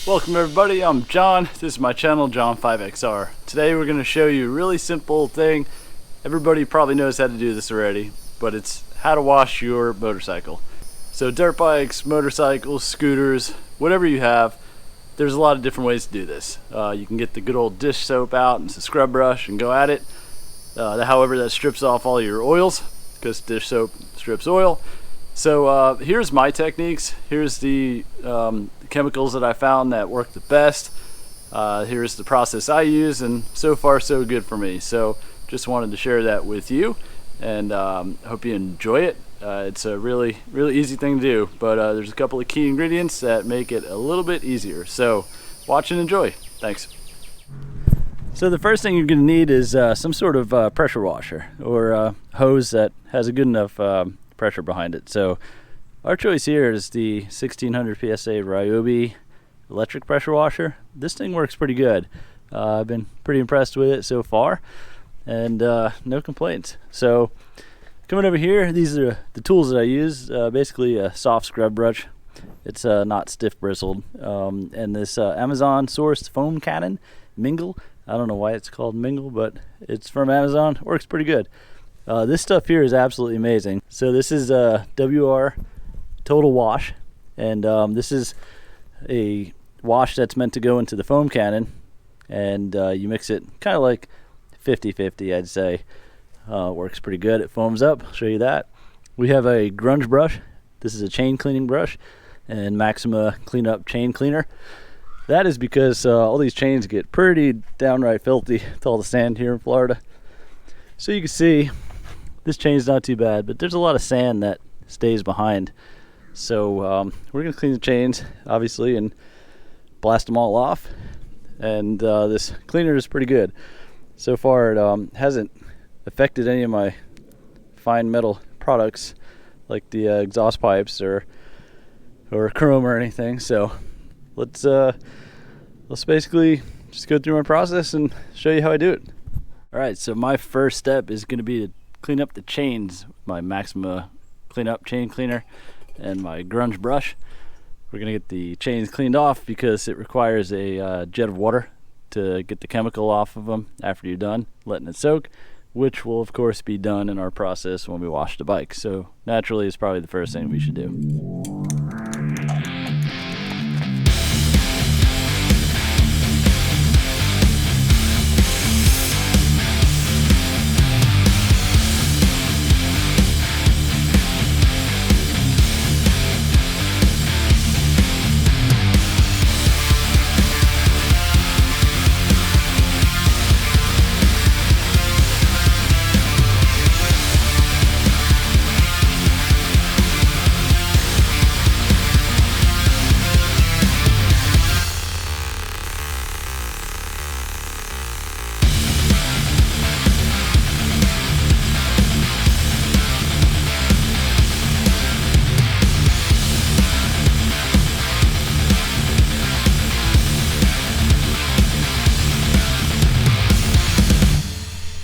Welcome everybody, I'm John. This is my channel, John5XR. Today we're going to show you a really simple thing. Everybody probably knows how to do this already, but it's how to wash your motorcycle. So dirt bikes, motorcycles, scooters, whatever you have, there's a lot of different ways to do this. You can get the good old dish soap out and some scrub brush and go at it. However, that strips off all your oils because dish soap strips oil. So here's my techniques. Here's the chemicals that I found that work the best. Here's the process I use, and so far so good for me. So just wanted to share that with you, and hope you enjoy it. It's a really easy thing to do, but there's a couple of key ingredients that make it a little bit easier. So watch and enjoy. Thanks. So the first thing you're going to need is some sort of pressure washer or a hose that has a good enough pressure behind it. So our choice here is the 1600 PSA Ryobi electric pressure washer. This thing works pretty good. I've been pretty impressed with it so far, and no complaints. So coming over here, these are the tools that I use. Basically a soft scrub brush. It's not stiff bristled, and this Amazon sourced foam cannon Mingle. I don't know why it's called Mingle, but it's from Amazon. Works pretty good. This stuff here is absolutely amazing. So this is a WR Total Wash, and this is a wash that's meant to go into the foam cannon, and you mix it kind of like 50-50, I'd say. Works pretty good. It foams up. I'll show you that. We have a grunge brush. This is a chain cleaning brush, and Maxima cleanup chain cleaner. That is because all these chains get pretty downright filthy with all the sand here in Florida. So you can see this chain's not too bad, but there's a lot of sand that stays behind. So we're going to clean the chains, obviously, and blast them all off. And this cleaner is pretty good. So far, it hasn't affected any of my fine metal products, like the exhaust pipes or chrome or anything. So let's basically just go through my process and show you how I do it. All right, so my first step is going to be to clean up the chains with my Maxima cleanup chain cleaner and my grunge brush. We're going to get the chains cleaned off because it requires a jet of water to get the chemical off of them after you're done letting it soak, which will of course be done in our process when we wash the bike. So naturally, it's probably the first thing we should do.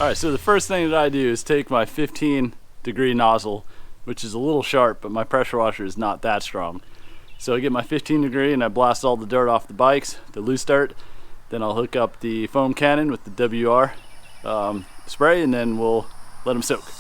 Alright, so the first thing that I do is take my 15-degree nozzle, which is a little sharp, but my pressure washer is not that strong. So I get my 15-degree and I blast all the dirt off the bikes, the loose dirt. Then I'll hook up the foam cannon with the WR spray, and then we'll let them soak.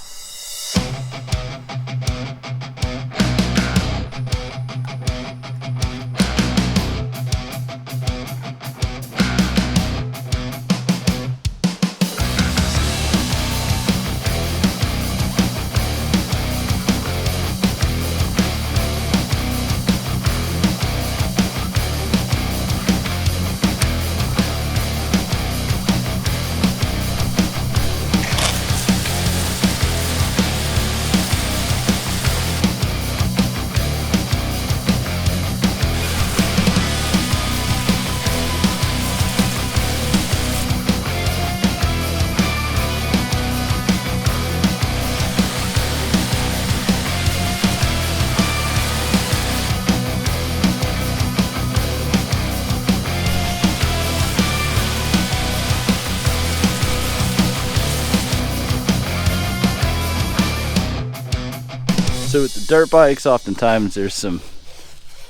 So with the dirt bikes, oftentimes there's some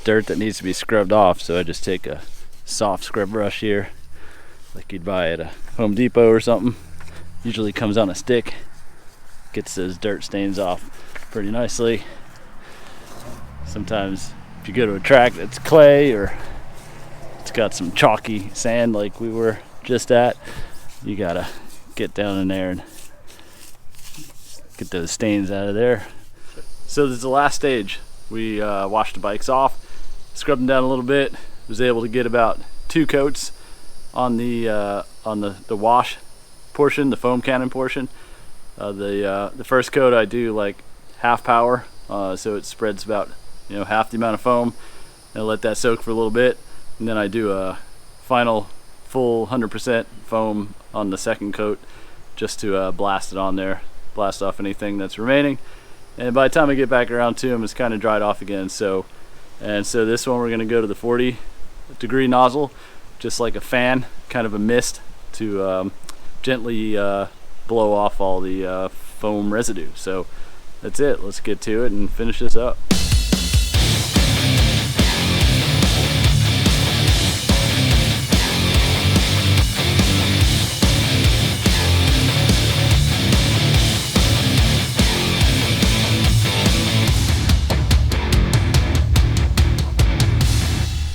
dirt that needs to be scrubbed off, so I just take a soft scrub brush here, like you'd buy at a Home Depot or something. Usually comes on a stick, gets those dirt stains off pretty nicely. Sometimes if you go to a track that's clay or it's got some chalky sand like we were just at, you gotta get down in there and get those stains out of there. So this is the last stage. We washed the bikes off, scrubbed them down a little bit, was able to get about 2 coats on the wash portion, the foam cannon portion. The first coat I do like half power, so it spreads about half the amount of foam, and I let that soak for a little bit, and then I do a final full 100% foam on the second coat just to blast it on there, blast off anything that's remaining. And by the time I get back around to them, it's kind of dried off again. So this one we're going to go to the 40-degree nozzle, just like a fan, kind of a mist to gently blow off all the foam residue. So that's it. Let's get to it and finish this up.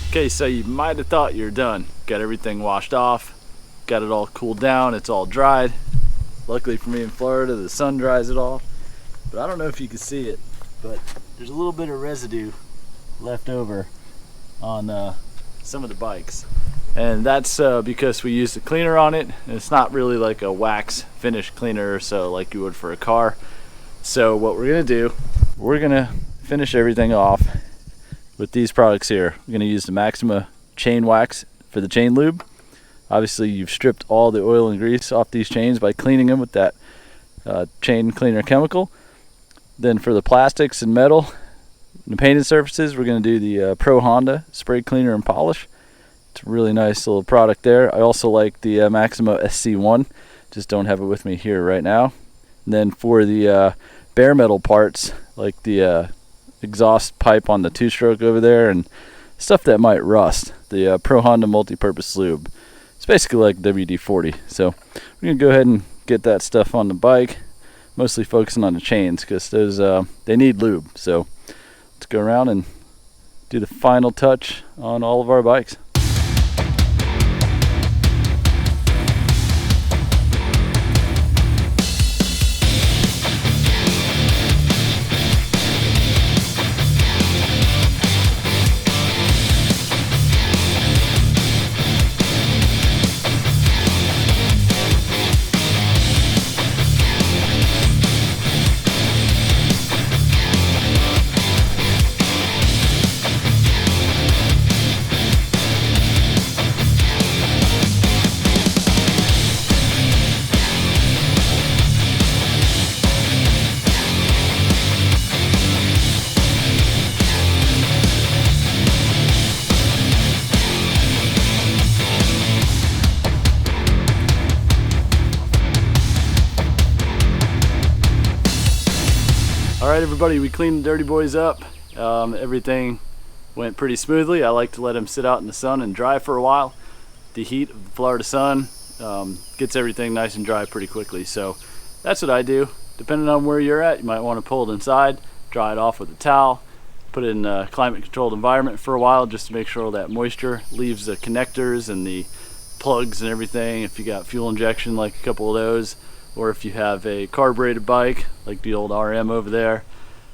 Okay, so you might have thought you're done. Got everything washed off, got it all cooled down, it's all dried. Luckily for me in Florida, the sun dries it all. But I don't know if you can see it, but there's a little bit of residue left over on some of the bikes. And that's because we used a cleaner on it. And it's not really like a wax finish cleaner, so like you would for a car. So what we're gonna do, we're gonna finish everything off with these products here. We're going to use the Maxima chain wax for the chain lube. Obviously you've stripped all the oil and grease off these chains by cleaning them with that chain cleaner chemical. Then for the plastics and metal and the painted surfaces, we're going to do the Pro Honda spray cleaner and polish. It's a really nice little product there. I also like the Maxima SC1, just don't have it with me here right now. And then for the bare metal parts, like the exhaust pipe on the 2-stroke over there and stuff that might rust, the Pro Honda multi-purpose lube. It's basically like WD-40. So we're gonna go ahead and get that stuff on the bike, mostly focusing on the chains because those they need lube. So let's go around and do the final touch on all of our bikes. Alright everybody, we cleaned the dirty boys up. Everything went pretty smoothly. I like to let them sit out in the sun and dry for a while. The heat of the Florida sun gets everything nice and dry pretty quickly. So that's what I do. Depending on where you're at, you might want to pull it inside, dry it off with a towel, put it in a climate controlled environment for a while just to make sure all that moisture leaves the connectors and the plugs and everything. If you got fuel injection, like a couple of those, or if you have a carbureted bike like the old RM over there,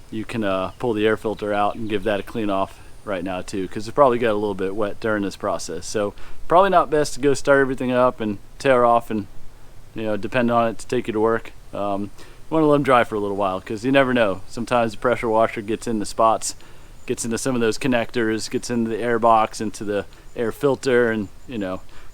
you can pull the air filter out and give that a clean off right now too, because it probably got a little bit wet during this process. So probably not best to go start everything up and tear off and depend on it to take you to work. You want to let them dry for a little while because you never know. Sometimes the pressure washer gets into spots, gets into some of those connectors, gets into the air box, into the air filter, and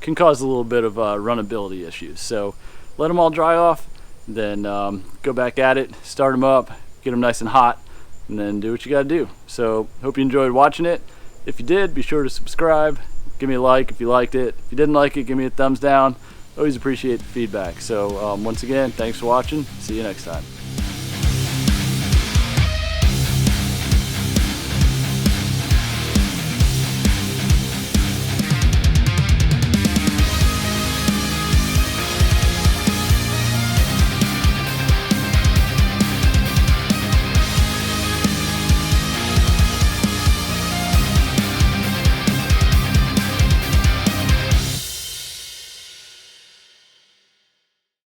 can cause a little bit of runnability issues. So let them all dry off, then go back at it, start them up, get them nice and hot, and then do what you gotta do. So hope you enjoyed watching it. If you did, be sure to subscribe, give me a like if you liked it. If you didn't like it, give me a thumbs down. Always appreciate the feedback. So once again, thanks for watching. See you next time.